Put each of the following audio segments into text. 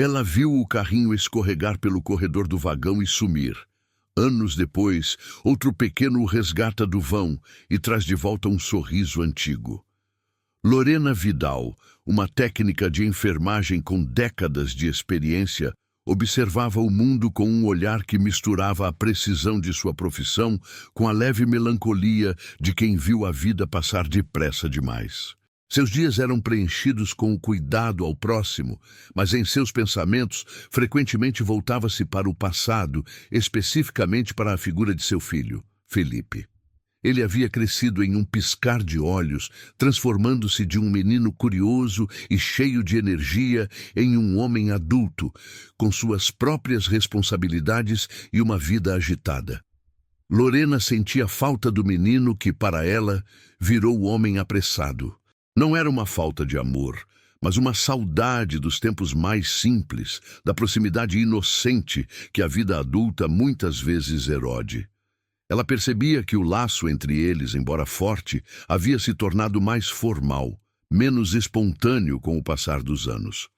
Ela viu o carrinho escorregar pelo corredor do vagão e sumir. Anos depois, outro pequeno o resgata do vão e traz de volta um sorriso antigo. Lorena Vidal, uma técnica de enfermagem com décadas de experiência, observava o mundo com um olhar que misturava a precisão de sua profissão com a leve melancolia de quem viu a vida passar depressa demais. Seus dias eram preenchidos com o cuidado ao próximo, mas em seus pensamentos frequentemente voltava-se para o passado, especificamente para a figura de seu filho, Felipe. Ele havia crescido em um piscar de olhos, transformando-se de um menino curioso e cheio de energia em um homem adulto, com suas próprias responsabilidades e uma vida agitada. Lorena sentia falta do menino que, para ela, virou o homem apressado. Não era uma falta de amor, mas uma saudade dos tempos mais simples, da proximidade inocente que a vida adulta muitas vezes erode. Ela percebia que o laço entre eles, embora forte, havia se tornado mais formal, menos espontâneo com o passar dos anos.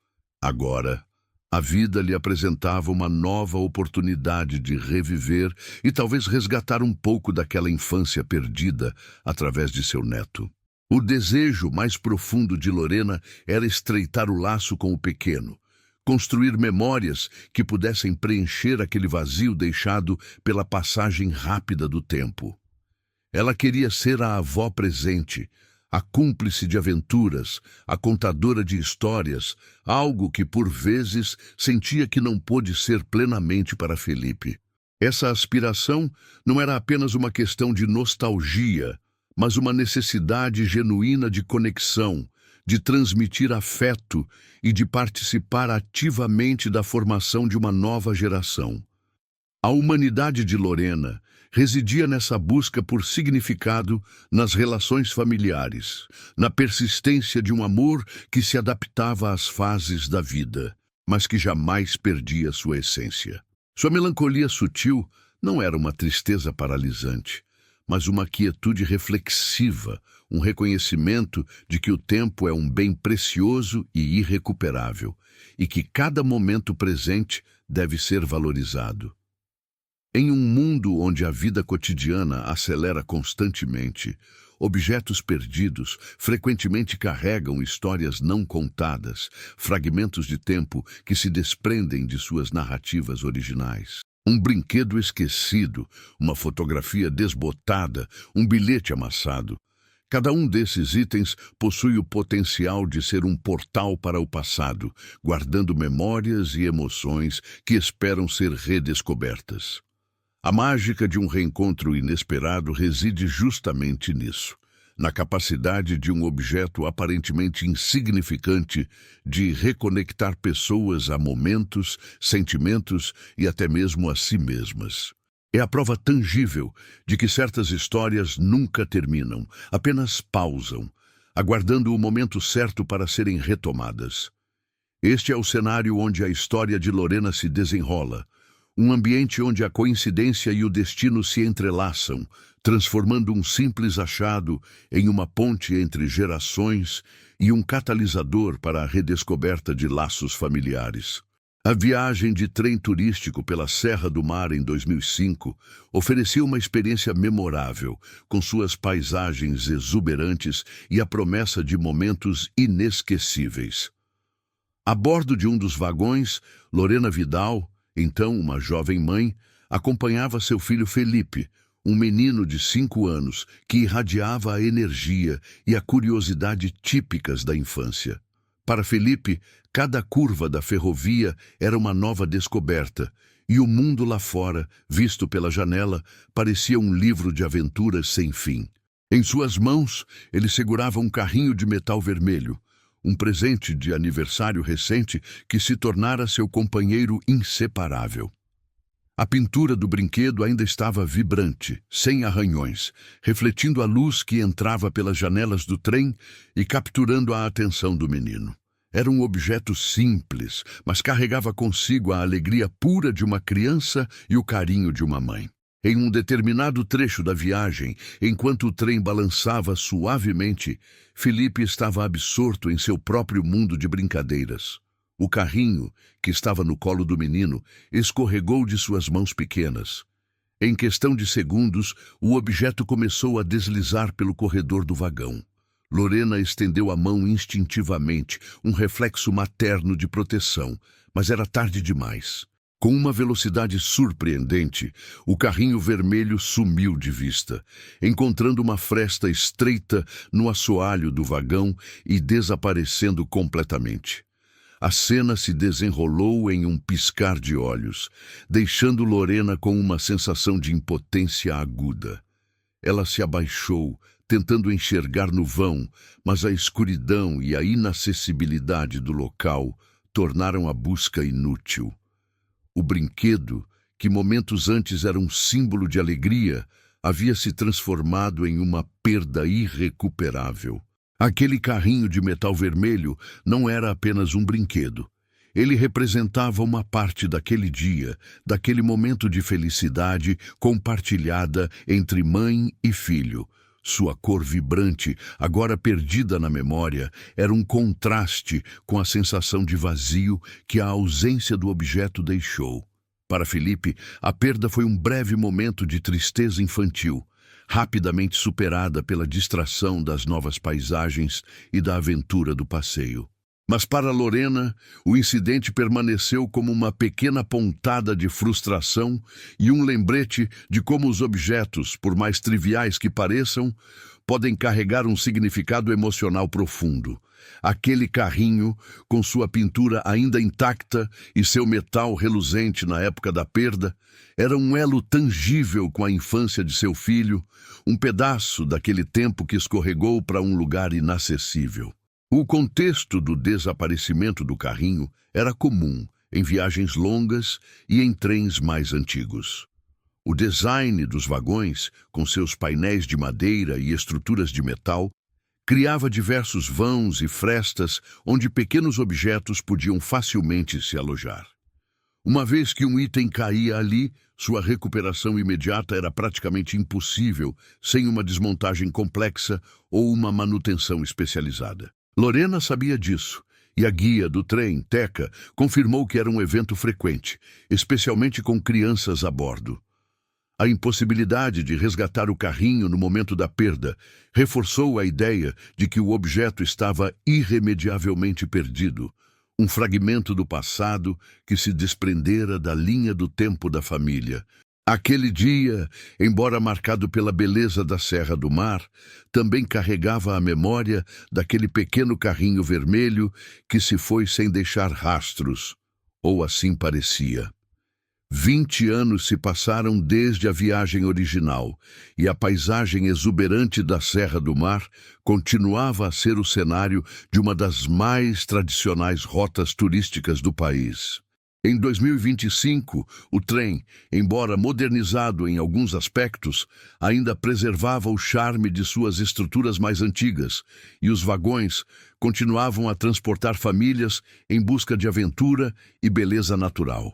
Agora, a vida lhe apresentava uma nova oportunidade de reviver e talvez resgatar um pouco daquela infância perdida através de seu neto. O desejo mais profundo de Lorena era estreitar o laço com o pequeno, construir memórias que pudessem preencher aquele vazio deixado pela passagem rápida do tempo. Ela queria ser a avó presente, a cúmplice de aventuras, a contadora de histórias, algo que por vezes sentia que não pôde ser plenamente para Felipe. Essa aspiração não era apenas uma questão de nostalgia, mas uma necessidade genuína de conexão, de transmitir afeto e de participar ativamente da formação de uma nova geração. A humanidade de Lorena residia nessa busca por significado nas relações familiares, na persistência de um amor que se adaptava às fases da vida, mas que jamais perdia sua essência. Sua melancolia sutil não era uma tristeza paralisante, mas uma quietude reflexiva, um reconhecimento de que o tempo é um bem precioso e irrecuperável, e que cada momento presente deve ser valorizado. Em um mundo onde a vida cotidiana acelera constantemente, objetos perdidos frequentemente carregam histórias não contadas, fragmentos de tempo que se desprendem de suas narrativas originais. Um brinquedo esquecido, uma fotografia desbotada, um bilhete amassado. Cada um desses itens possui o potencial de ser um portal para o passado, guardando memórias e emoções que esperam ser redescobertas. A mágica de um reencontro inesperado reside justamente nisso, na capacidade de um objeto aparentemente insignificante de reconectar pessoas a momentos, sentimentos e até mesmo a si mesmas. É a prova tangível de que certas histórias nunca terminam, apenas pausam, aguardando o momento certo para serem retomadas. Este é o cenário onde a história de Lorena se desenrola, um ambiente onde a coincidência e o destino se entrelaçam, transformando um simples achado em uma ponte entre gerações e um catalisador para a redescoberta de laços familiares. A viagem de trem turístico pela Serra do Mar em 2005 oferecia uma experiência memorável, com suas paisagens exuberantes e a promessa de momentos inesquecíveis. A bordo de um dos vagões, Lorena Vidal, então uma jovem mãe, acompanhava seu filho Felipe, um menino de 5 anos que irradiava a energia e a curiosidade típicas da infância. Para Felipe, cada curva da ferrovia era uma nova descoberta, e o mundo lá fora, visto pela janela, parecia um livro de aventuras sem fim. Em suas mãos, ele segurava um carrinho de metal vermelho, um presente de aniversário recente que se tornara seu companheiro inseparável. A pintura do brinquedo ainda estava vibrante, sem arranhões, refletindo a luz que entrava pelas janelas do trem e capturando a atenção do menino. Era um objeto simples, mas carregava consigo a alegria pura de uma criança e o carinho de uma mãe. Em um determinado trecho da viagem, enquanto o trem balançava suavemente, Felipe estava absorto em seu próprio mundo de brincadeiras. O carrinho, que estava no colo do menino, escorregou de suas mãos pequenas. Em questão de segundos, o objeto começou a deslizar pelo corredor do vagão. Lorena estendeu a mão instintivamente, um reflexo materno de proteção, mas era tarde demais. Com uma velocidade surpreendente, o carrinho vermelho sumiu de vista, encontrando uma fresta estreita no assoalho do vagão e desaparecendo completamente. A cena se desenrolou em um piscar de olhos, deixando Lorena com uma sensação de impotência aguda. Ela se abaixou, tentando enxergar no vão, mas a escuridão e a inacessibilidade do local tornaram a busca inútil. O brinquedo, que momentos antes era um símbolo de alegria, havia se transformado em uma perda irrecuperável. Aquele carrinho de metal vermelho não era apenas um brinquedo. Ele representava uma parte daquele dia, daquele momento de felicidade compartilhada entre mãe e filho. Sua cor vibrante, agora perdida na memória, era um contraste com a sensação de vazio que a ausência do objeto deixou. Para Felipe, a perda foi um breve momento de tristeza infantil, rapidamente superada pela distração das novas paisagens e da aventura do passeio. Mas para Lorena, o incidente permaneceu como uma pequena pontada de frustração e um lembrete de como os objetos, por mais triviais que pareçam, podem carregar um significado emocional profundo. Aquele carrinho, com sua pintura ainda intacta e seu metal reluzente na época da perda, era um elo tangível com a infância de seu filho, um pedaço daquele tempo que escorregou para um lugar inacessível. O contexto do desaparecimento do carrinho era comum em viagens longas e em trens mais antigos. O design dos vagões, com seus painéis de madeira e estruturas de metal, criava diversos vãos e frestas onde pequenos objetos podiam facilmente se alojar. Uma vez que um item caía ali, sua recuperação imediata era praticamente impossível sem uma desmontagem complexa ou uma manutenção especializada. Lorena sabia disso, e a guia do trem, Teca, confirmou que era um evento frequente, especialmente com crianças a bordo. A impossibilidade de resgatar o carrinho no momento da perda reforçou a ideia de que o objeto estava irremediavelmente perdido, um fragmento do passado que se desprendera da linha do tempo da família. Aquele dia, embora marcado pela beleza da Serra do Mar, também carregava a memória daquele pequeno carrinho vermelho que se foi sem deixar rastros, ou assim parecia. 20 anos se passaram desde a viagem original, e a paisagem exuberante da Serra do Mar continuava a ser o cenário de uma das mais tradicionais rotas turísticas do país. Em 2025, o trem, embora modernizado em alguns aspectos, ainda preservava o charme de suas estruturas mais antigas, e os vagões continuavam a transportar famílias em busca de aventura e beleza natural.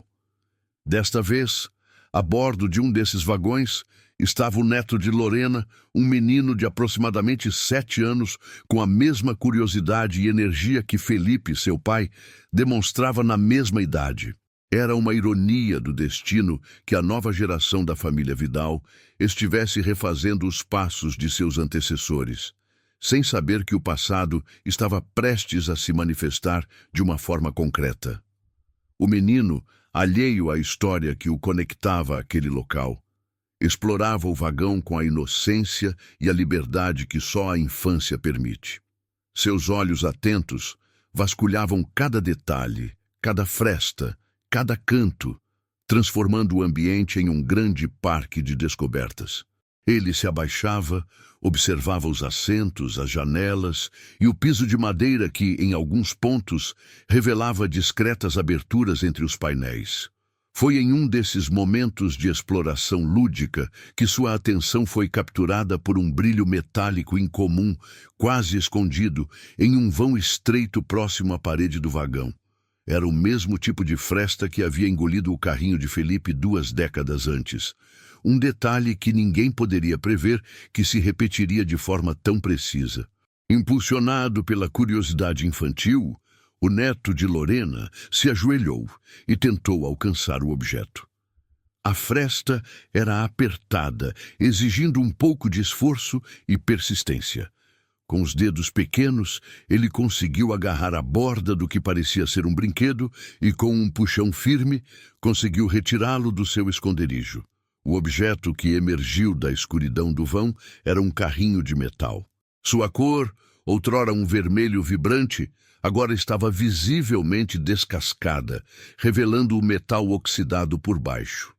Desta vez, a bordo de um desses vagões, estava o neto de Lorena, um menino de aproximadamente 7 anos, com a mesma curiosidade e energia que Felipe, seu pai, demonstrava na mesma idade. Era uma ironia do destino que a nova geração da família Vidal estivesse refazendo os passos de seus antecessores, sem saber que o passado estava prestes a se manifestar de uma forma concreta. O menino, alheio à história que o conectava àquele local, explorava o vagão com a inocência e a liberdade que só a infância permite. Seus olhos atentos vasculhavam cada detalhe, cada fresta, cada canto, transformando o ambiente em um grande parque de descobertas. Ele se abaixava, observava os assentos, as janelas e o piso de madeira que, em alguns pontos, revelava discretas aberturas entre os painéis. Foi em um desses momentos de exploração lúdica que sua atenção foi capturada por um brilho metálico incomum, quase escondido, em um vão estreito próximo à parede do vagão. Era o mesmo tipo de fresta que havia engolido o carrinho de Felipe 2 décadas antes. Um detalhe que ninguém poderia prever que se repetiria de forma tão precisa. Impulsionado pela curiosidade infantil, O neto de Lorena se ajoelhou e tentou alcançar o objeto. A fresta era apertada, exigindo um pouco de esforço e persistência. Com os dedos pequenos, ele conseguiu agarrar a borda do que parecia ser um brinquedo e, com um puxão firme, conseguiu retirá-lo do seu esconderijo. O objeto que emergiu da escuridão do vão era um carrinho de metal. Sua cor, outrora um vermelho vibrante, agora estava visivelmente descascada, revelando o metal oxidado por baixo.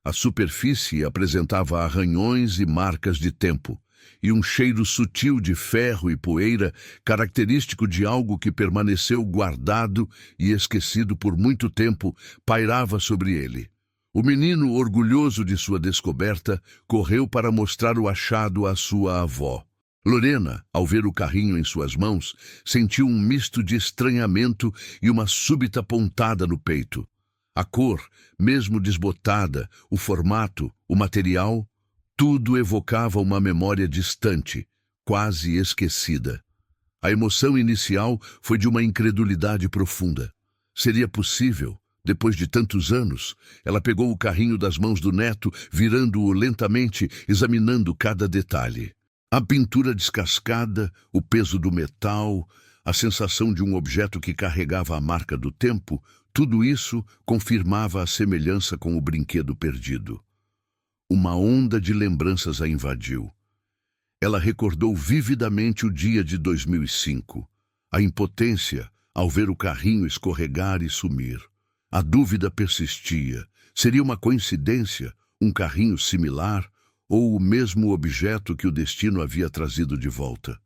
A superfície apresentava arranhões e marcas de tempo, e um cheiro sutil de ferro e poeira, característico de algo que permaneceu guardado e esquecido por muito tempo, pairava sobre ele. O menino, orgulhoso de sua descoberta, correu para mostrar o achado à sua avó. Lorena, ao ver o carrinho em suas mãos, sentiu um misto de estranhamento e uma súbita pontada no peito. A cor, mesmo desbotada, o formato, o material, tudo evocava uma memória distante, quase esquecida. A emoção inicial foi de uma incredulidade profunda. Seria possível? Depois de tantos anos, ela pegou o carrinho das mãos do neto, virando-o lentamente, examinando cada detalhe. A pintura descascada, o peso do metal, a sensação de um objeto que carregava a marca do tempo, tudo isso confirmava a semelhança com o brinquedo perdido. Uma onda de lembranças a invadiu. Ela recordou vividamente o dia de 2005, a impotência ao ver o carrinho escorregar e sumir. A dúvida persistia. Seria uma coincidência, um carrinho similar, ou o mesmo objeto que o destino havia trazido de volta?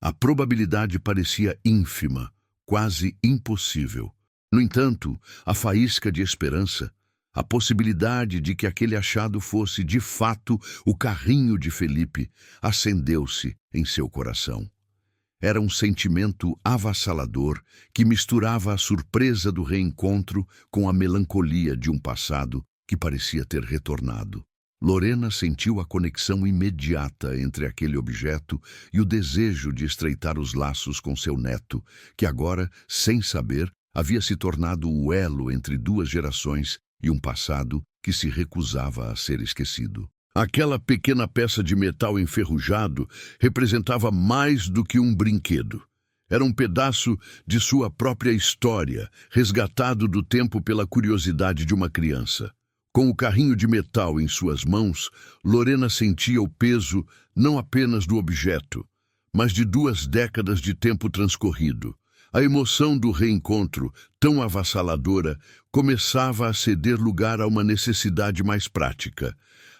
A probabilidade parecia ínfima, quase impossível. No entanto, a faísca de esperança, a possibilidade de que aquele achado fosse, de fato, o carrinho de Felipe, acendeu-se em seu coração. Era um sentimento avassalador que misturava a surpresa do reencontro com a melancolia de um passado que parecia ter retornado. Lorena sentiu a conexão imediata entre aquele objeto e o desejo de estreitar os laços com seu neto, que agora, sem saber, havia se tornado o elo entre duas gerações e um passado que se recusava a ser esquecido. Aquela pequena peça de metal enferrujado representava mais do que um brinquedo. Era um pedaço de sua própria história, resgatado do tempo pela curiosidade de uma criança. Com o carrinho de metal em suas mãos, Lorena sentia o peso não apenas do objeto, mas de 2 décadas de tempo transcorrido. A emoção do reencontro, tão avassaladora, começava a ceder lugar a uma necessidade mais prática,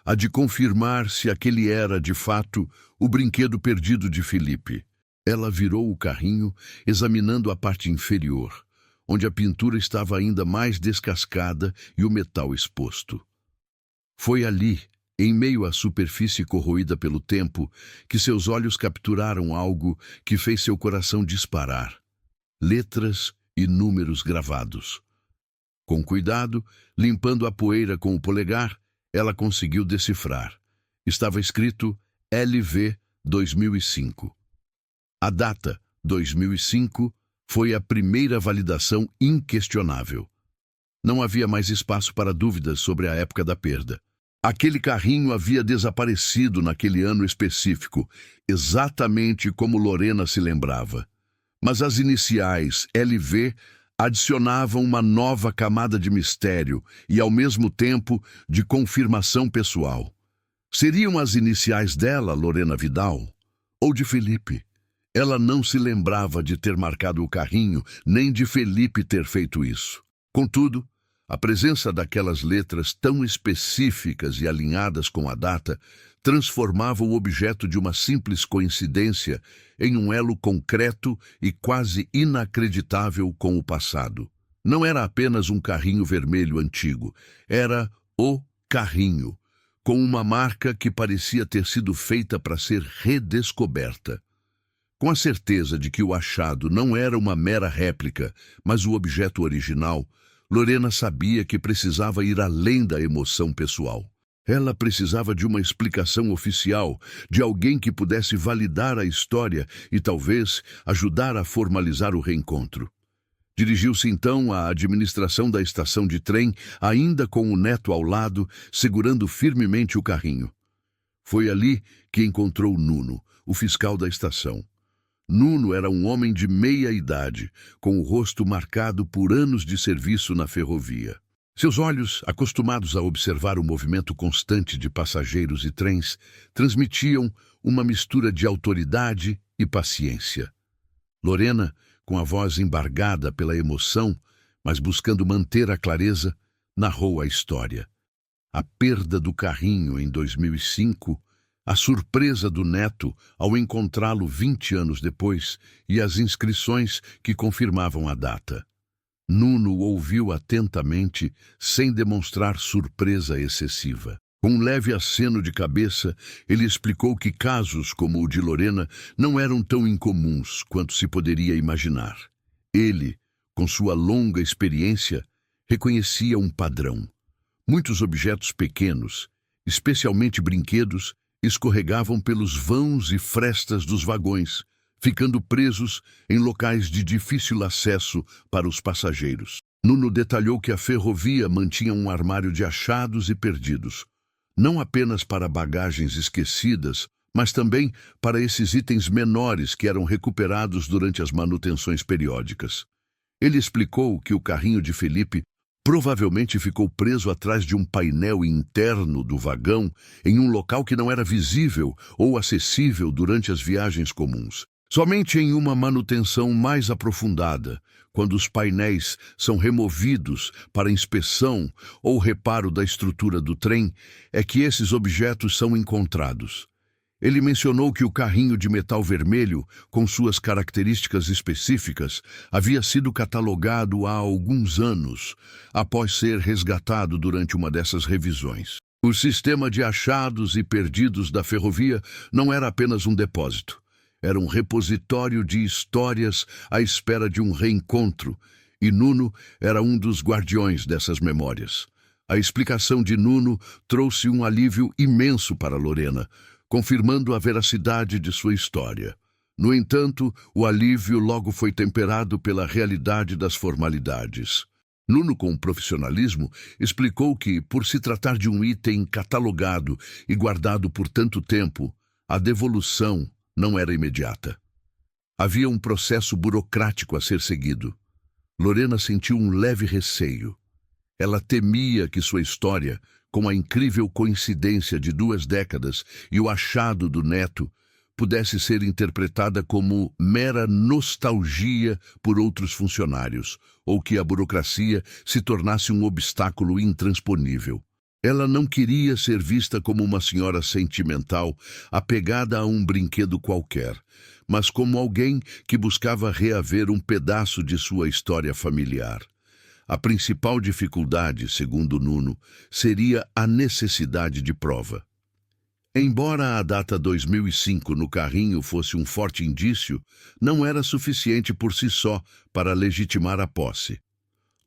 a de confirmar se aquele era, de fato, o brinquedo perdido de Felipe. Ela virou o carrinho, examinando a parte inferior, onde a pintura estava ainda mais descascada e o metal exposto. Foi ali, em meio à superfície corroída pelo tempo, que seus olhos capturaram algo que fez seu coração disparar. Letras e números gravados. Com cuidado, limpando a poeira com o polegar, ela conseguiu decifrar. Estava escrito LV 2005. A data, 2005, foi a primeira validação inquestionável. Não havia mais espaço para dúvidas sobre a época da perda. Aquele carrinho havia desaparecido naquele ano específico, exatamente como Lorena se lembrava. Mas as iniciais LV adicionavam uma nova camada de mistério e, ao mesmo tempo, de confirmação pessoal. Seriam as iniciais dela, Lorena Vidal? Ou de Felipe? Ela não se lembrava de ter marcado o carrinho, nem de Felipe ter feito isso. Contudo, a presença daquelas letras tão específicas e alinhadas com a data transformava o objeto de uma simples coincidência em um elo concreto e quase inacreditável com o passado. Não era apenas um carrinho vermelho antigo, era o carrinho, com uma marca que parecia ter sido feita para ser redescoberta. Com a certeza de que o achado não era uma mera réplica, mas o objeto original, Lorena sabia que precisava ir além da emoção pessoal. Ela precisava de uma explicação oficial, de alguém que pudesse validar a história e talvez ajudar a formalizar o reencontro. Dirigiu-se então à administração da estação de trem, ainda com o neto ao lado, segurando firmemente o carrinho. Foi ali que encontrou Nuno, o fiscal da estação. Nuno era um homem de meia idade, com o rosto marcado por anos de serviço na ferrovia. Seus olhos, acostumados a observar o movimento constante de passageiros e trens, transmitiam uma mistura de autoridade e paciência. Lorena, com a voz embargada pela emoção, mas buscando manter a clareza, narrou a história. A perda do carrinho em 2005, a surpresa do neto ao encontrá-lo 20 anos depois e as inscrições que confirmavam a data. Nuno ouviu atentamente, sem demonstrar surpresa excessiva. Com um leve aceno de cabeça, ele explicou que casos como o de Lorena não eram tão incomuns quanto se poderia imaginar. Ele, com sua longa experiência, reconhecia um padrão. Muitos objetos pequenos, especialmente brinquedos, escorregavam pelos vãos e frestas dos vagões, ficando presos em locais de difícil acesso para os passageiros. Nuno detalhou que a ferrovia mantinha um armário de achados e perdidos, não apenas para bagagens esquecidas, mas também para esses itens menores que eram recuperados durante as manutenções periódicas. Ele explicou que o carrinho de Felipe provavelmente ficou preso atrás de um painel interno do vagão em um local que não era visível ou acessível durante as viagens comuns. Somente em uma manutenção mais aprofundada, quando os painéis são removidos para inspeção ou reparo da estrutura do trem, é que esses objetos são encontrados. Ele mencionou que o carrinho de metal vermelho, com suas características específicas, havia sido catalogado há alguns anos, após ser resgatado durante uma dessas revisões. O sistema de achados e perdidos da ferrovia não era apenas um depósito. Era um repositório de histórias à espera de um reencontro, e Nuno era um dos guardiões dessas memórias. A explicação de Nuno trouxe um alívio imenso para Lorena, confirmando a veracidade de sua história. No entanto, o alívio logo foi temperado pela realidade das formalidades. Nuno, com profissionalismo, explicou que, por se tratar de um item catalogado e guardado por tanto tempo, a devolução não era imediata. Havia um processo burocrático a ser seguido. Lorena sentiu um leve receio. Ela temia que sua história, com a incrível coincidência de 2 décadas e o achado do neto, pudesse ser interpretada como mera nostalgia por outros funcionários, ou que a burocracia se tornasse um obstáculo intransponível. Ela não queria ser vista como uma senhora sentimental, apegada a um brinquedo qualquer, mas como alguém que buscava reaver um pedaço de sua história familiar. A principal dificuldade, segundo Nuno, seria a necessidade de prova. Embora a data 2005 no carrinho fosse um forte indício, não era suficiente por si só para legitimar a posse.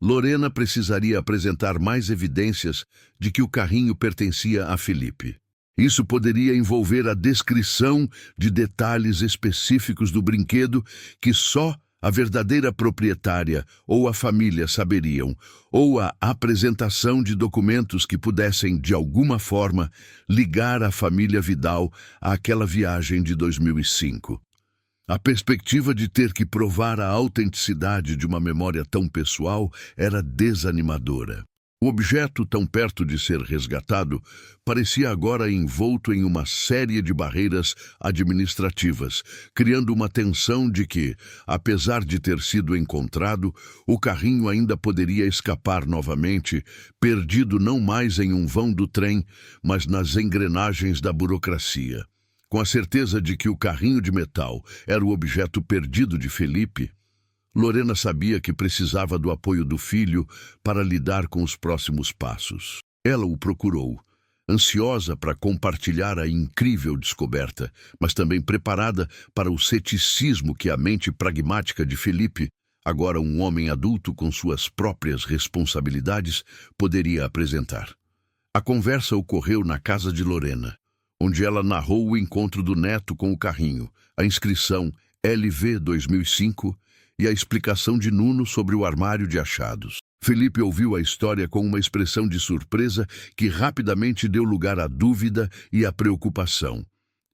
Lorena precisaria apresentar mais evidências de que o carrinho pertencia a Felipe. Isso poderia envolver a descrição de detalhes específicos do brinquedo que só a verdadeira proprietária ou a família saberiam, ou a apresentação de documentos que pudessem, de alguma forma, ligar a família Vidal àquela viagem de 2005. A perspectiva de ter que provar a autenticidade de uma memória tão pessoal era desanimadora. O objeto, tão perto de ser resgatado, parecia agora envolto em uma série de barreiras administrativas, criando uma tensão de que, apesar de ter sido encontrado, o carrinho ainda poderia escapar novamente, perdido não mais em um vão do trem, mas nas engrenagens da burocracia. Com a certeza de que o carrinho de metal era o objeto perdido de Felipe, Lorena sabia que precisava do apoio do filho para lidar com os próximos passos. Ela o procurou, ansiosa para compartilhar a incrível descoberta, mas também preparada para o ceticismo que a mente pragmática de Felipe, agora um homem adulto com suas próprias responsabilidades, poderia apresentar. A conversa ocorreu na casa de Lorena, onde ela narrou o encontro do neto com o carrinho, a inscrição LV 2005 e a explicação de Nuno sobre o armário de achados. Felipe ouviu a história com uma expressão de surpresa que rapidamente deu lugar à dúvida e à preocupação.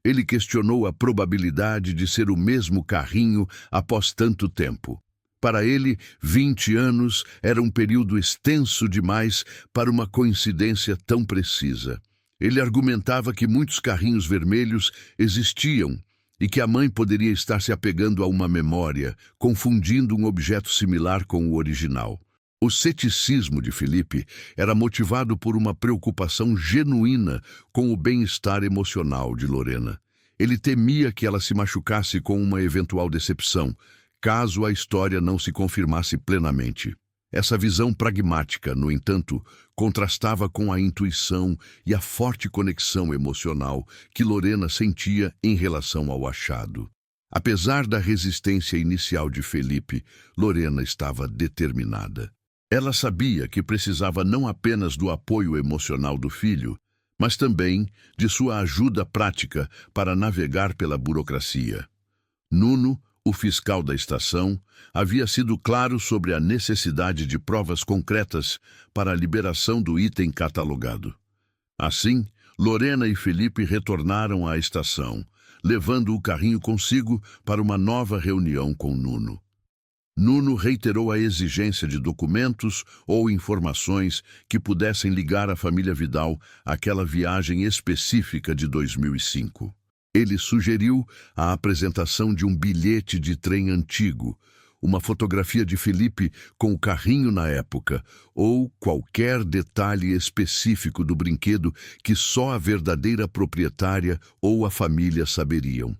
Ele questionou a probabilidade de ser o mesmo carrinho após tanto tempo. Para ele, 20 anos era um período extenso demais para uma coincidência tão precisa. Ele argumentava que muitos carrinhos vermelhos existiam e que a mãe poderia estar se apegando a uma memória, confundindo um objeto similar com o original. O ceticismo de Felipe era motivado por uma preocupação genuína com o bem-estar emocional de Lorena. Ele temia que ela se machucasse com uma eventual decepção, caso a história não se confirmasse plenamente. Essa visão pragmática, no entanto, contrastava com a intuição e a forte conexão emocional que Lorena sentia em relação ao achado. Apesar da resistência inicial de Felipe, Lorena estava determinada. Ela sabia que precisava não apenas do apoio emocional do filho, mas também de sua ajuda prática para navegar pela burocracia. Nuno, o fiscal da estação, havia sido claro sobre a necessidade de provas concretas para a liberação do item catalogado. Assim, Lorena e Felipe retornaram à estação, levando o carrinho consigo para uma nova reunião com Nuno. Nuno reiterou a exigência de documentos ou informações que pudessem ligar a família Vidal àquela viagem específica de 2005. Ele sugeriu a apresentação de um bilhete de trem antigo, uma fotografia de Felipe com o carrinho na época, ou qualquer detalhe específico do brinquedo que só a verdadeira proprietária ou a família saberiam.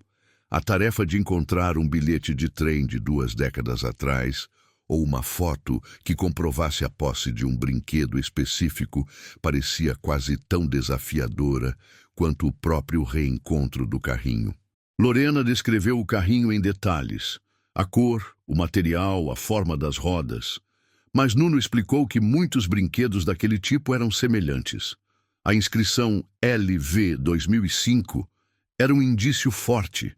A tarefa de encontrar um bilhete de trem de 2 décadas atrás, ou uma foto que comprovasse a posse de um brinquedo específico, parecia quase tão desafiadora quanto o próprio reencontro do carrinho. Lorena descreveu o carrinho em detalhes, a cor, o material, a forma das rodas. Mas Nuno explicou que muitos brinquedos daquele tipo eram semelhantes. A inscrição LV 2005 era um indício forte,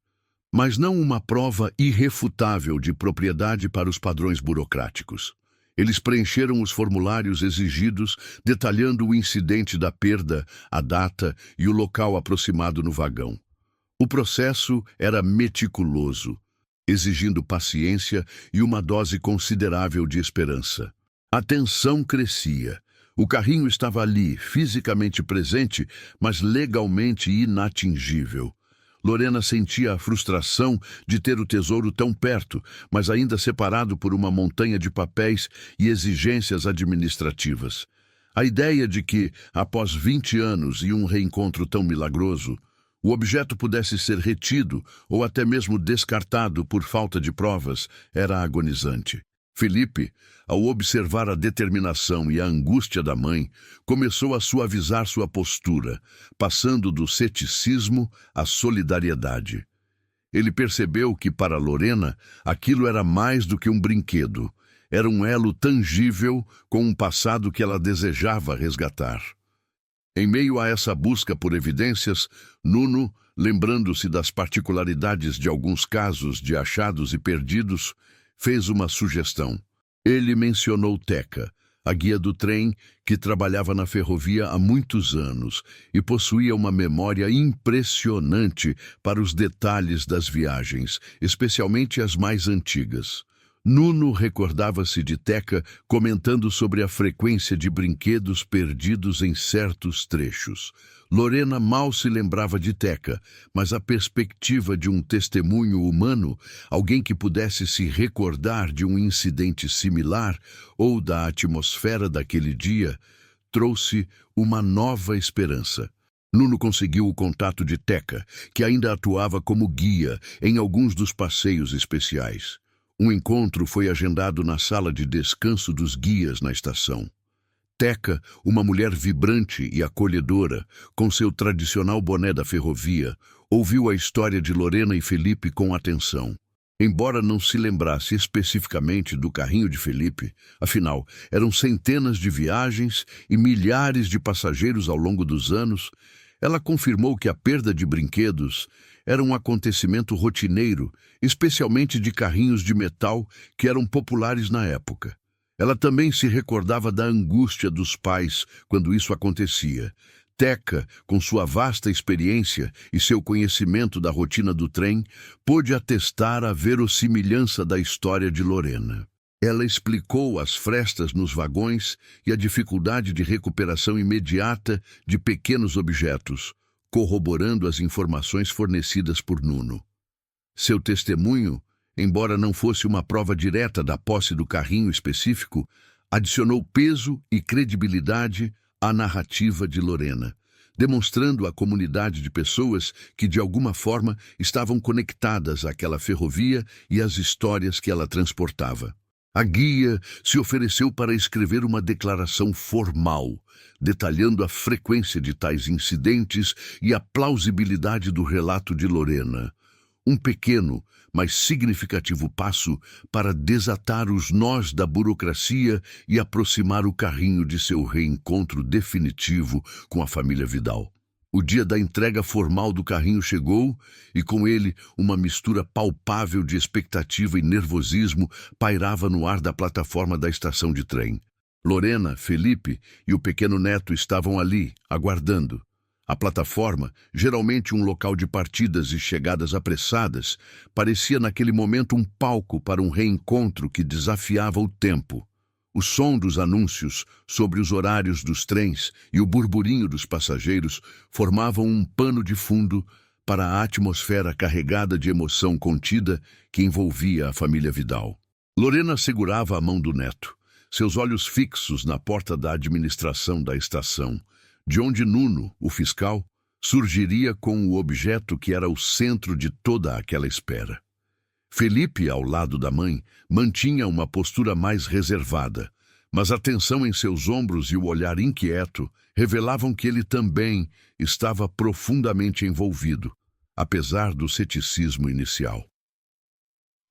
mas não uma prova irrefutável de propriedade para os padrões burocráticos. Eles preencheram os formulários exigidos, detalhando o incidente da perda, a data e o local aproximado no vagão. O processo era meticuloso, exigindo paciência e uma dose considerável de esperança. A tensão crescia. O carrinho estava ali, fisicamente presente, mas legalmente inatingível. Lorena sentia a frustração de ter o tesouro tão perto, mas ainda separado por uma montanha de papéis e exigências administrativas. A ideia de que, após 20 anos e um reencontro tão milagroso, o objeto pudesse ser retido ou até mesmo descartado por falta de provas era agonizante. Felipe, ao observar a determinação e a angústia da mãe, começou a suavizar sua postura, passando do ceticismo à solidariedade. Ele percebeu que, para Lorena, aquilo era mais do que um brinquedo. Era um elo tangível com um passado que ela desejava resgatar. Em meio a essa busca por evidências, Nuno, lembrando-se das particularidades de alguns casos de achados e perdidos, fez uma sugestão. Ele mencionou Teca, a guia do trem que trabalhava na ferrovia há muitos anos e possuía uma memória impressionante para os detalhes das viagens, especialmente as mais antigas. Nuno recordava-se de Teca comentando sobre a frequência de brinquedos perdidos em certos trechos. Lorena mal se lembrava de Teca, mas a perspectiva de um testemunho humano, alguém que pudesse se recordar de um incidente similar ou da atmosfera daquele dia, trouxe uma nova esperança. Nuno conseguiu o contato de Teca, que ainda atuava como guia em alguns dos passeios especiais. Um encontro foi agendado na sala de descanso dos guias na estação. Teca, uma mulher vibrante e acolhedora, com seu tradicional boné da ferrovia, ouviu a história de Lorena e Felipe com atenção. Embora não se lembrasse especificamente do carrinho de Felipe, afinal, eram centenas de viagens e milhares de passageiros ao longo dos anos, ela confirmou que a perda de brinquedos era um acontecimento rotineiro, especialmente de carrinhos de metal que eram populares na época. Ela também se recordava da angústia dos pais quando isso acontecia. Teca, com sua vasta experiência e seu conhecimento da rotina do trem, pôde atestar a verossimilhança da história de Lorena. Ela explicou as frestas nos vagões e a dificuldade de recuperação imediata de pequenos objetos, corroborando as informações fornecidas por Nuno. Seu testemunho, embora não fosse uma prova direta da posse do carrinho específico, adicionou peso e credibilidade à narrativa de Lorena, demonstrando a comunidade de pessoas que, de alguma forma, estavam conectadas àquela ferrovia e às histórias que ela transportava. A guia se ofereceu para escrever uma declaração formal, detalhando a frequência de tais incidentes e a plausibilidade do relato de Lorena. Um pequeno, mas significativo passo para desatar os nós da burocracia e aproximar o carrinho de seu reencontro definitivo com a família Vidal. O dia da entrega formal do carrinho chegou e, com ele, uma mistura palpável de expectativa e nervosismo pairava no ar da plataforma da estação de trem. Lorena, Felipe e o pequeno neto estavam ali, aguardando. A plataforma, geralmente um local de partidas e chegadas apressadas, parecia naquele momento um palco para um reencontro que desafiava o tempo. O som dos anúncios sobre os horários dos trens e o burburinho dos passageiros formavam um pano de fundo para a atmosfera carregada de emoção contida que envolvia a família Vidal. Lorena segurava a mão do neto, seus olhos fixos na porta da administração da estação, de onde Nuno, o fiscal, surgiria com o objeto que era o centro de toda aquela espera. Felipe, ao lado da mãe, mantinha uma postura mais reservada, mas a tensão em seus ombros e o olhar inquieto revelavam que ele também estava profundamente envolvido, apesar do ceticismo inicial.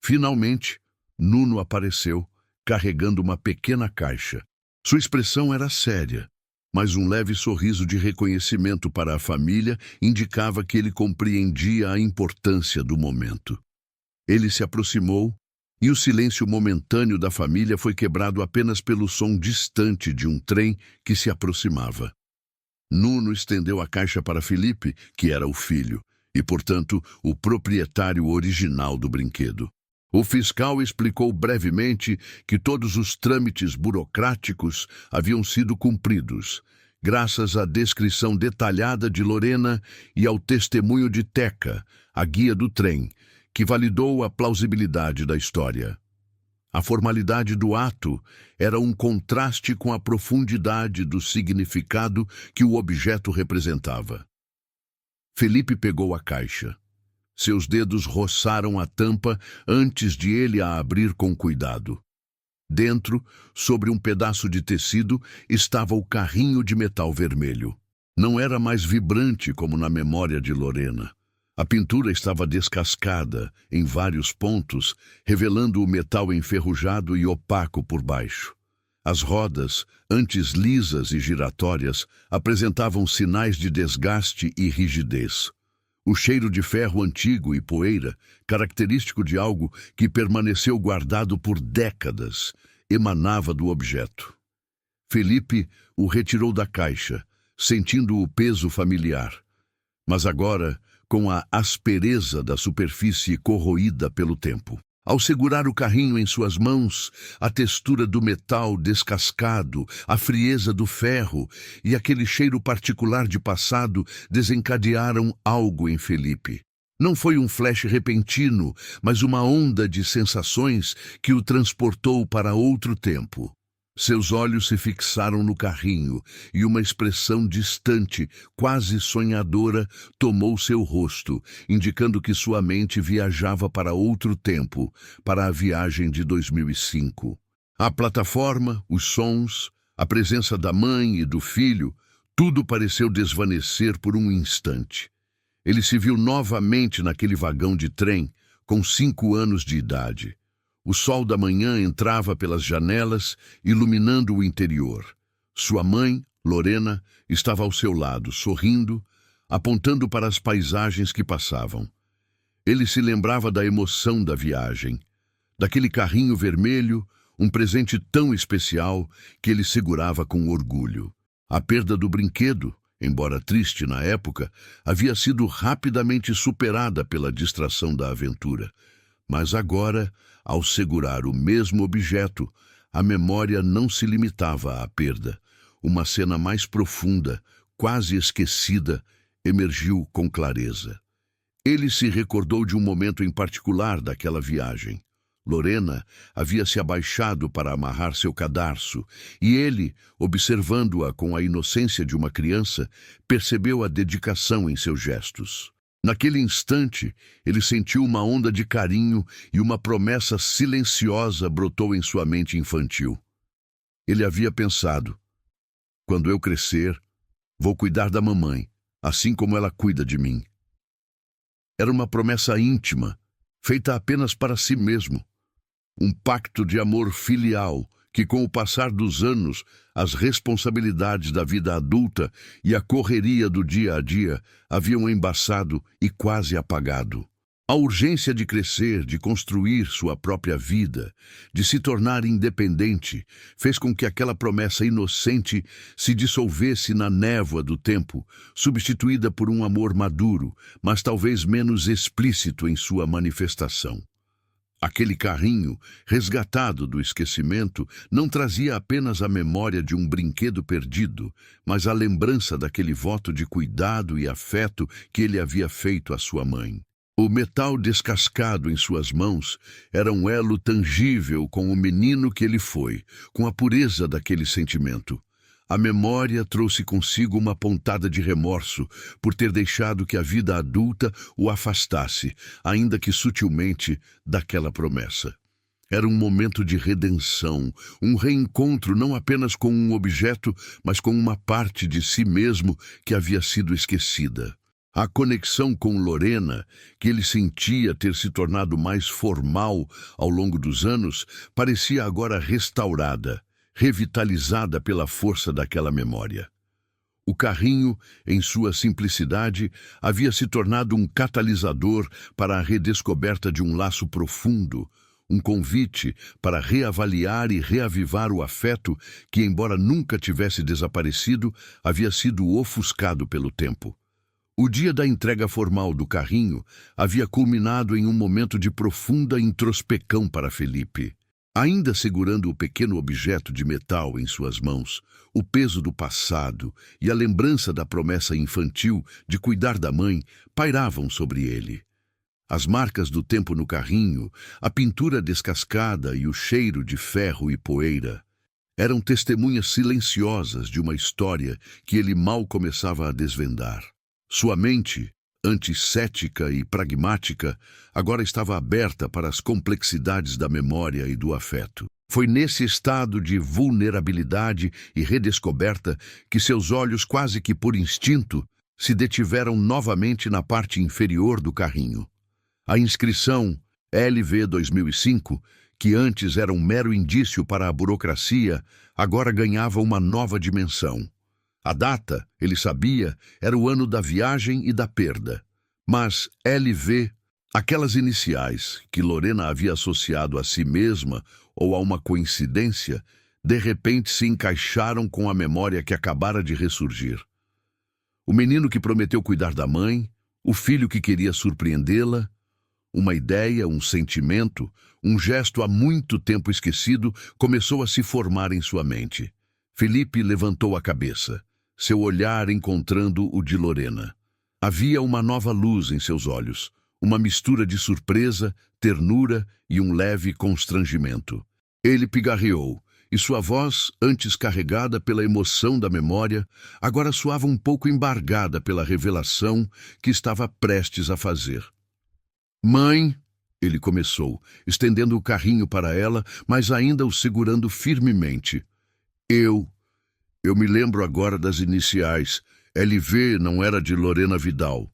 Finalmente, Nuno apareceu, carregando uma pequena caixa. Sua expressão era séria, mas um leve sorriso de reconhecimento para a família indicava que ele compreendia a importância do momento. Ele se aproximou e o silêncio momentâneo da família foi quebrado apenas pelo som distante de um trem que se aproximava. Nuno estendeu a caixa para Felipe, que era o filho, e, portanto, o proprietário original do brinquedo. O fiscal explicou brevemente que todos os trâmites burocráticos haviam sido cumpridos, graças à descrição detalhada de Lorena e ao testemunho de Teca, a guia do trem, que validou a plausibilidade da história. A formalidade do ato era um contraste com a profundidade do significado que o objeto representava. Felipe pegou a caixa. Seus dedos roçaram a tampa antes de ele a abrir com cuidado. Dentro, sobre um pedaço de tecido, estava o carrinho de metal vermelho. Não era mais vibrante como na memória de Lorena. A pintura estava descascada em vários pontos, revelando o metal enferrujado e opaco por baixo. As rodas, antes lisas e giratórias, apresentavam sinais de desgaste e rigidez. O cheiro de ferro antigo e poeira, característico de algo que permaneceu guardado por décadas, emanava do objeto. Felipe o retirou da caixa, sentindo o peso familiar. Mas agora, com a aspereza da superfície corroída pelo tempo. Ao segurar o carrinho em suas mãos, a textura do metal descascado, a frieza do ferro e aquele cheiro particular de passado desencadearam algo em Felipe. Não foi um flash repentino, mas uma onda de sensações que o transportou para outro tempo. Seus olhos se fixaram no carrinho e uma expressão distante, quase sonhadora, tomou seu rosto, indicando que sua mente viajava para outro tempo, para a viagem de 2005. A plataforma, os sons, a presença da mãe e do filho, tudo pareceu desvanecer por um instante. Ele se viu novamente naquele vagão de trem, com 5 anos de idade. O sol da manhã entrava pelas janelas, iluminando o interior. Sua mãe, Lorena, estava ao seu lado, sorrindo, apontando para as paisagens que passavam. Ele se lembrava da emoção da viagem, daquele carrinho vermelho, um presente tão especial que ele segurava com orgulho. A perda do brinquedo, embora triste na época, havia sido rapidamente superada pela distração da aventura. Mas agora, ao segurar o mesmo objeto, a memória não se limitava à perda. Uma cena mais profunda, quase esquecida, emergiu com clareza. Ele se recordou de um momento em particular daquela viagem. Lorena havia se abaixado para amarrar seu cadarço, e ele, observando-a com a inocência de uma criança, percebeu a dedicação em seus gestos. Naquele instante, ele sentiu uma onda de carinho e uma promessa silenciosa brotou em sua mente infantil. Ele havia pensado: quando eu crescer, vou cuidar da mamãe, assim como ela cuida de mim. Era uma promessa íntima, feita apenas para si mesmo. Um pacto de amor filial que, com o passar dos anos, as responsabilidades da vida adulta e a correria do dia a dia haviam embaçado e quase apagado. A urgência de crescer, de construir sua própria vida, de se tornar independente, fez com que aquela promessa inocente se dissolvesse na névoa do tempo, substituída por um amor maduro, mas talvez menos explícito em sua manifestação. Aquele carrinho, resgatado do esquecimento, não trazia apenas a memória de um brinquedo perdido, mas a lembrança daquele voto de cuidado e afeto que ele havia feito à sua mãe. O metal descascado em suas mãos era um elo tangível com o menino que ele foi, com a pureza daquele sentimento. A memória trouxe consigo uma pontada de remorso por ter deixado que a vida adulta o afastasse, ainda que sutilmente, daquela promessa. Era um momento de redenção, um reencontro não apenas com um objeto, mas com uma parte de si mesmo que havia sido esquecida. A conexão com Lorena, que ele sentia ter se tornado mais formal ao longo dos anos, parecia agora restaurada, revitalizada pela força daquela memória. O carrinho, em sua simplicidade, havia se tornado um catalisador para a redescoberta de um laço profundo, um convite para reavaliar e reavivar o afeto que, embora nunca tivesse desaparecido, havia sido ofuscado pelo tempo. O dia da entrega formal do carrinho havia culminado em um momento de profunda introspecção para Felipe. Ainda segurando o pequeno objeto de metal em suas mãos, o peso do passado e a lembrança da promessa infantil de cuidar da mãe pairavam sobre ele. As marcas do tempo no carrinho, a pintura descascada e o cheiro de ferro e poeira eram testemunhas silenciosas de uma história que ele mal começava a desvendar. Sua mente, antes cética e pragmática, agora estava aberta para as complexidades da memória e do afeto. Foi nesse estado de vulnerabilidade e redescoberta que seus olhos, quase que por instinto, se detiveram novamente na parte inferior do carrinho. A inscrição LV 2005, que antes era um mero indício para a burocracia, agora ganhava uma nova dimensão. A data, ele sabia, era o ano da viagem e da perda. Mas LV, aquelas iniciais que Lorena havia associado a si mesma ou a uma coincidência, de repente se encaixaram com a memória que acabara de ressurgir. O menino que prometeu cuidar da mãe, o filho que queria surpreendê-la, uma ideia, um sentimento, um gesto há muito tempo esquecido começou a se formar em sua mente. Felipe levantou a cabeça, seu olhar encontrando o de Lorena. Havia uma nova luz em seus olhos, uma mistura de surpresa, ternura e um leve constrangimento. Ele pigarreou, e sua voz, antes carregada pela emoção da memória, agora soava um pouco embargada pela revelação que estava prestes a fazer. "Mãe", ele começou, estendendo o carrinho para ela, mas ainda o segurando firmemente. Eu me lembro agora das iniciais. LV não era de Lorena Vidal."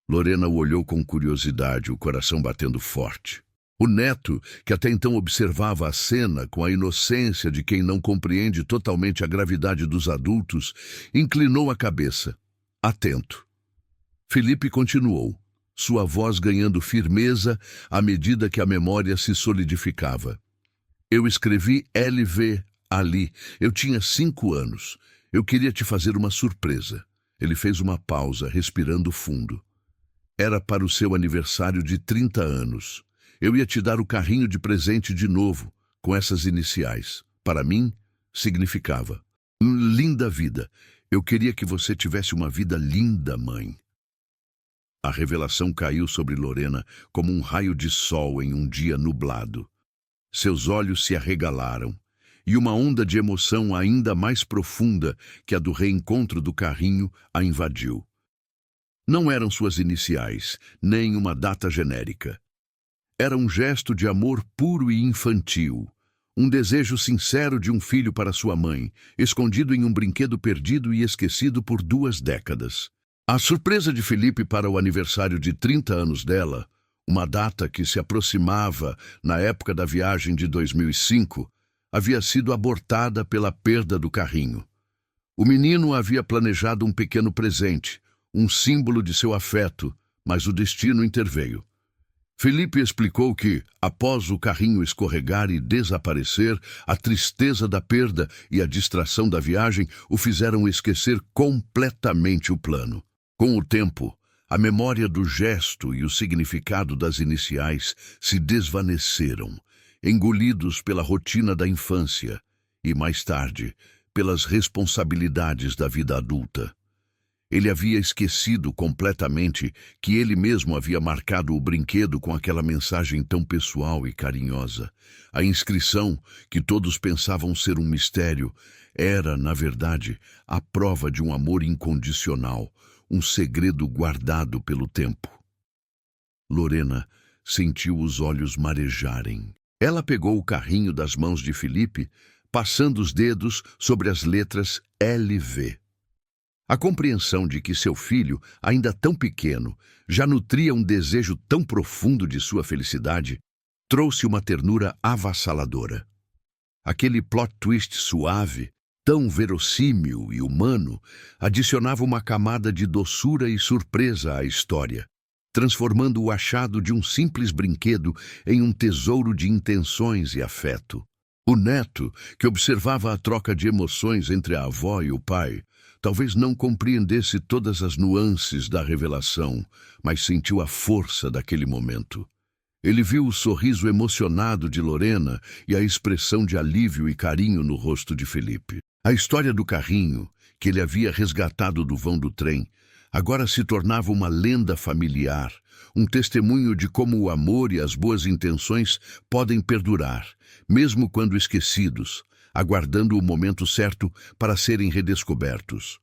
Lorena o olhou com curiosidade, o coração batendo forte. O neto, que até então observava a cena com a inocência de quem não compreende totalmente a gravidade dos adultos, inclinou a cabeça, atento. Felipe continuou. sua voz ganhando firmeza à medida que a memória se solidificava. Eu escrevi LV ali. Eu tinha 5 anos. Eu queria te fazer uma surpresa. Ele fez uma pausa, respirando fundo. Era para o seu aniversário de 30 anos. Eu ia te dar o carrinho de presente de novo, com essas iniciais. Para mim, significava: linda vida. Eu queria que você tivesse uma vida linda, mãe. A revelação caiu sobre Lorena como um raio de sol em um dia nublado. Seus olhos se arregalaram, e uma onda de emoção ainda mais profunda que a do reencontro do carrinho a invadiu. Não eram suas iniciais, nem uma data genérica. Era um gesto de amor puro e infantil, um desejo sincero de um filho para sua mãe, escondido em um brinquedo perdido e esquecido por 2 décadas. A surpresa de Felipe para o aniversário de 30 anos dela, uma data que se aproximava na época da viagem de 2005, havia sido abortada pela perda do carrinho. O menino havia planejado um pequeno presente, um símbolo de seu afeto, mas o destino interveio. Felipe explicou que, após o carrinho escorregar e desaparecer, a tristeza da perda e a distração da viagem o fizeram esquecer completamente o plano. Com o tempo, a memória do gesto e o significado das iniciais se desvaneceram, engolidos pela rotina da infância e, mais tarde, pelas responsabilidades da vida adulta. Ele havia esquecido completamente que ele mesmo havia marcado o brinquedo com aquela mensagem tão pessoal e carinhosa. A inscrição, que todos pensavam ser um mistério, era, na verdade, a prova de um amor incondicional, um segredo guardado pelo tempo. Lorena sentiu os olhos marejarem. Ela pegou o carrinho das mãos de Felipe, passando os dedos sobre as letras LV. A compreensão de que seu filho, ainda tão pequeno, já nutria um desejo tão profundo de sua felicidade, trouxe uma ternura avassaladora. Aquele plot twist suave, tão verossímil e humano, adicionava uma camada de doçura e surpresa à história, transformando o achado de um simples brinquedo em um tesouro de intenções e afeto. O neto, que observava a troca de emoções entre a avó e o pai, talvez não compreendesse todas as nuances da revelação, mas sentiu a força daquele momento. Ele viu o sorriso emocionado de Lorena e a expressão de alívio e carinho no rosto de Felipe. A história do carrinho, que ele havia resgatado do vão do trem, agora se tornava uma lenda familiar, um testemunho de como o amor e as boas intenções podem perdurar, mesmo quando esquecidos, aguardando o momento certo para serem redescobertos.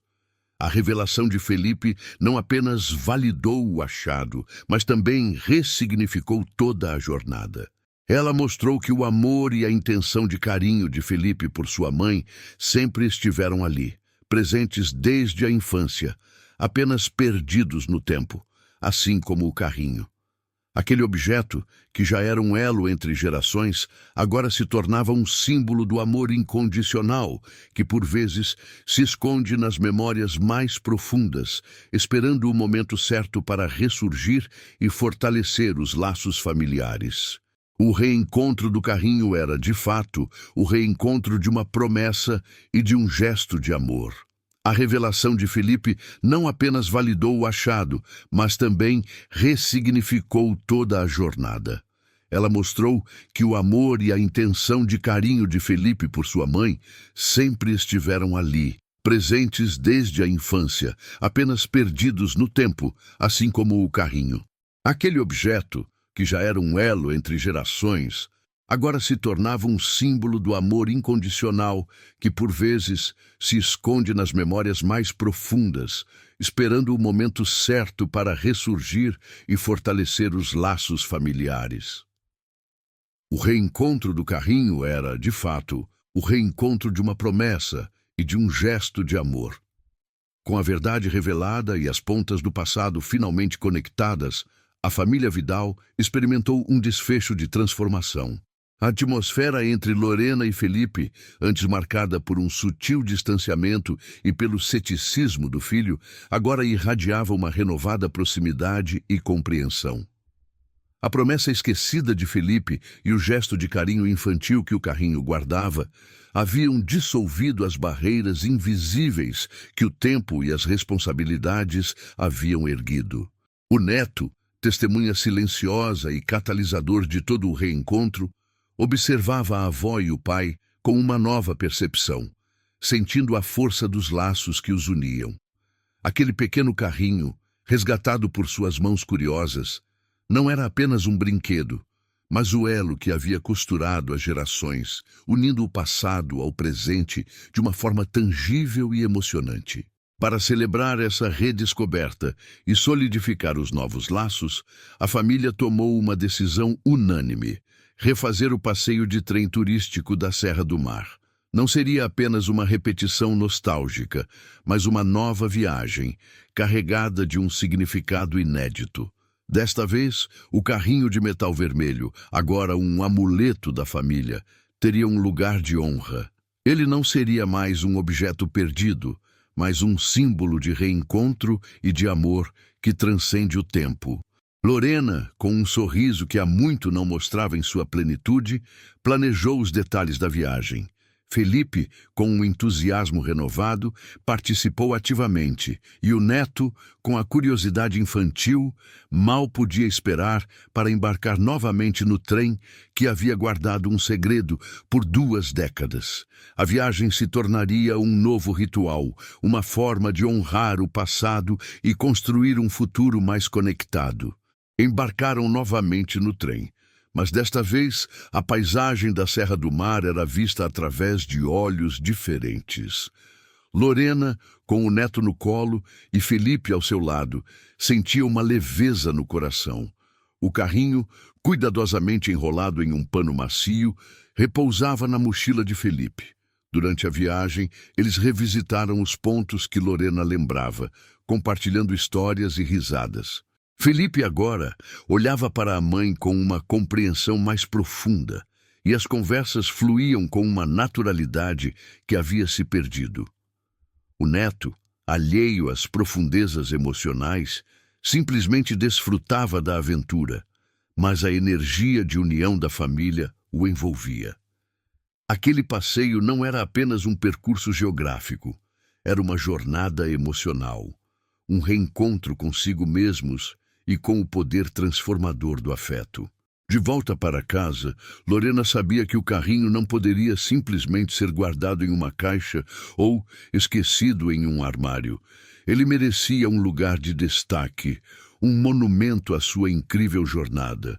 A revelação de Felipe não apenas validou o achado, mas também ressignificou toda a jornada. Ela mostrou que o amor e a intenção de carinho de Felipe por sua mãe sempre estiveram ali, presentes desde a infância, apenas perdidos no tempo, assim como o carrinho. Aquele objeto, que já era um elo entre gerações, agora se tornava um símbolo do amor incondicional, que por vezes se esconde nas memórias mais profundas, esperando o momento certo para ressurgir e fortalecer os laços familiares. O reencontro do carrinho era, de fato, o reencontro de uma promessa e de um gesto de amor. A revelação de Felipe não apenas validou o achado, mas também ressignificou toda a jornada. Ela mostrou que o amor e a intenção de carinho de Felipe por sua mãe sempre estiveram ali, presentes desde a infância, apenas perdidos no tempo, assim como o carrinho. Aquele objeto, que já era um elo entre gerações, agora se tornava um símbolo do amor incondicional que, por vezes, se esconde nas memórias mais profundas, esperando o momento certo para ressurgir e fortalecer os laços familiares. O reencontro do carrinho era, de fato, o reencontro de uma promessa e de um gesto de amor. Com a verdade revelada e as pontas do passado finalmente conectadas, a família Vidal experimentou um desfecho de transformação. A atmosfera entre Lorena e Felipe, antes marcada por um sutil distanciamento e pelo ceticismo do filho, agora irradiava uma renovada proximidade e compreensão. A promessa esquecida de Felipe e o gesto de carinho infantil que o carrinho guardava haviam dissolvido as barreiras invisíveis que o tempo e as responsabilidades haviam erguido. O neto, testemunha silenciosa e catalisador de todo o reencontro, observava a avó e o pai com uma nova percepção, sentindo a força dos laços que os uniam. Aquele pequeno carrinho, resgatado por suas mãos curiosas, não era apenas um brinquedo, mas o elo que havia costurado as gerações, unindo o passado ao presente de uma forma tangível e emocionante. Para celebrar essa redescoberta e solidificar os novos laços, a família tomou uma decisão unânime: refazer o passeio de trem turístico da Serra do Mar. Não seria apenas uma repetição nostálgica, mas uma nova viagem, carregada de um significado inédito. Desta vez, o carrinho de metal vermelho, agora um amuleto da família, teria um lugar de honra. Ele não seria mais um objeto perdido, mas um símbolo de reencontro e de amor que transcende o tempo. Lorena, com um sorriso que há muito não mostrava em sua plenitude, planejou os detalhes da viagem. Felipe, com um entusiasmo renovado, participou ativamente, e o neto, com a curiosidade infantil, mal podia esperar para embarcar novamente no trem que havia guardado um segredo por 2 décadas. A viagem se tornaria um novo ritual, uma forma de honrar o passado e construir um futuro mais conectado. Embarcaram novamente no trem, mas desta vez a paisagem da Serra do Mar era vista através de olhos diferentes. Lorena, com o neto no colo e Felipe ao seu lado, sentia uma leveza no coração. O carrinho, cuidadosamente enrolado em um pano macio, repousava na mochila de Felipe. Durante a viagem, eles revisitaram os pontos que Lorena lembrava, compartilhando histórias e risadas. Felipe agora olhava para a mãe com uma compreensão mais profunda, e as conversas fluíam com uma naturalidade que havia se perdido. O neto, alheio às profundezas emocionais, simplesmente desfrutava da aventura, mas a energia de união da família o envolvia. Aquele passeio não era apenas um percurso geográfico, era uma jornada emocional, um reencontro consigo mesmos e com o poder transformador do afeto. De volta para casa, Lorena sabia que o carrinho não poderia simplesmente ser guardado em uma caixa ou esquecido em um armário. Ele merecia um lugar de destaque, um monumento à sua incrível jornada.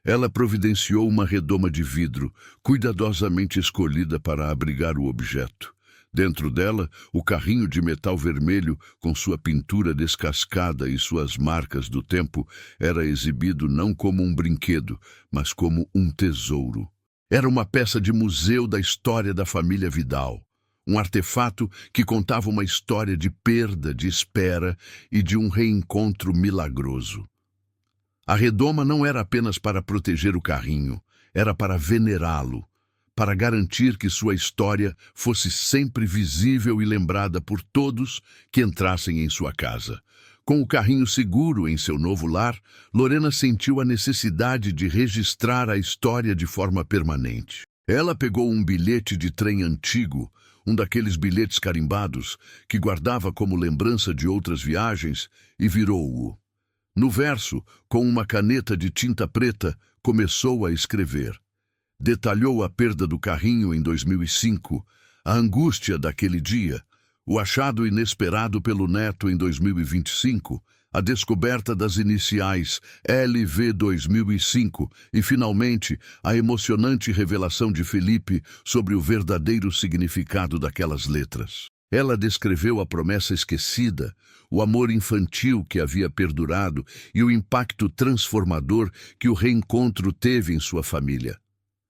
Ela providenciou uma redoma de vidro, cuidadosamente escolhida para abrigar o objeto. Dentro dela, o carrinho de metal vermelho, com sua pintura descascada e suas marcas do tempo, era exibido não como um brinquedo, mas como um tesouro. Era uma peça de museu da história da família Vidal, um artefato que contava uma história de perda, de espera e de um reencontro milagroso. A redoma não era apenas para proteger o carrinho, era para venerá-lo, para garantir que sua história fosse sempre visível e lembrada por todos que entrassem em sua casa. Com o carrinho seguro em seu novo lar, Lorena sentiu a necessidade de registrar a história de forma permanente. Ela pegou um bilhete de trem antigo, um daqueles bilhetes carimbados, que guardava como lembrança de outras viagens, e virou-o. No verso, com uma caneta de tinta preta, começou a escrever. Detalhou a perda do carrinho em 2005, a angústia daquele dia, o achado inesperado pelo neto em 2025, a descoberta das iniciais LV 2005 e, finalmente, a emocionante revelação de Felipe sobre o verdadeiro significado daquelas letras. Ela descreveu a promessa esquecida, o amor infantil que havia perdurado e o impacto transformador que o reencontro teve em sua família.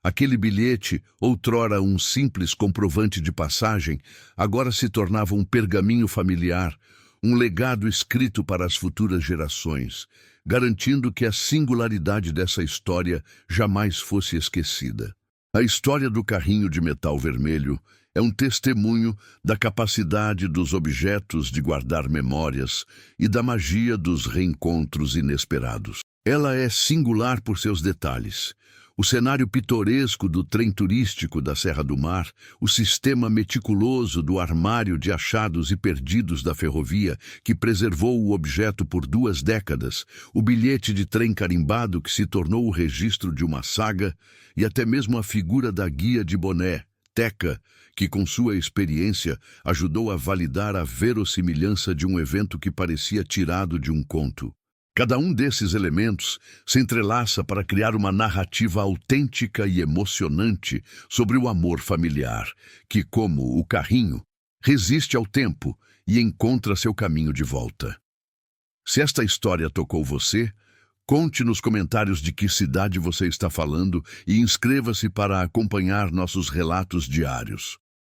Aquele bilhete, outrora um simples comprovante de passagem, agora se tornava um pergaminho familiar, um legado escrito para as futuras gerações, garantindo que a singularidade dessa história jamais fosse esquecida. A história do carrinho de metal vermelho é um testemunho da capacidade dos objetos de guardar memórias e da magia dos reencontros inesperados. Ela é singular por seus detalhes. O cenário pitoresco do trem turístico da Serra do Mar, o sistema meticuloso do armário de achados e perdidos da ferrovia que preservou o objeto por 2 décadas, o bilhete de trem carimbado que se tornou o registro de uma saga e até mesmo a figura da guia de boné, Teca, que com sua experiência ajudou a validar a verossimilhança de um evento que parecia tirado de um conto. Cada um desses elementos se entrelaça para criar uma narrativa autêntica e emocionante sobre o amor familiar, que, como o carrinho, resiste ao tempo e encontra seu caminho de volta. Se esta história tocou você, conte nos comentários de que cidade você está falando e inscreva-se para acompanhar nossos relatos diários.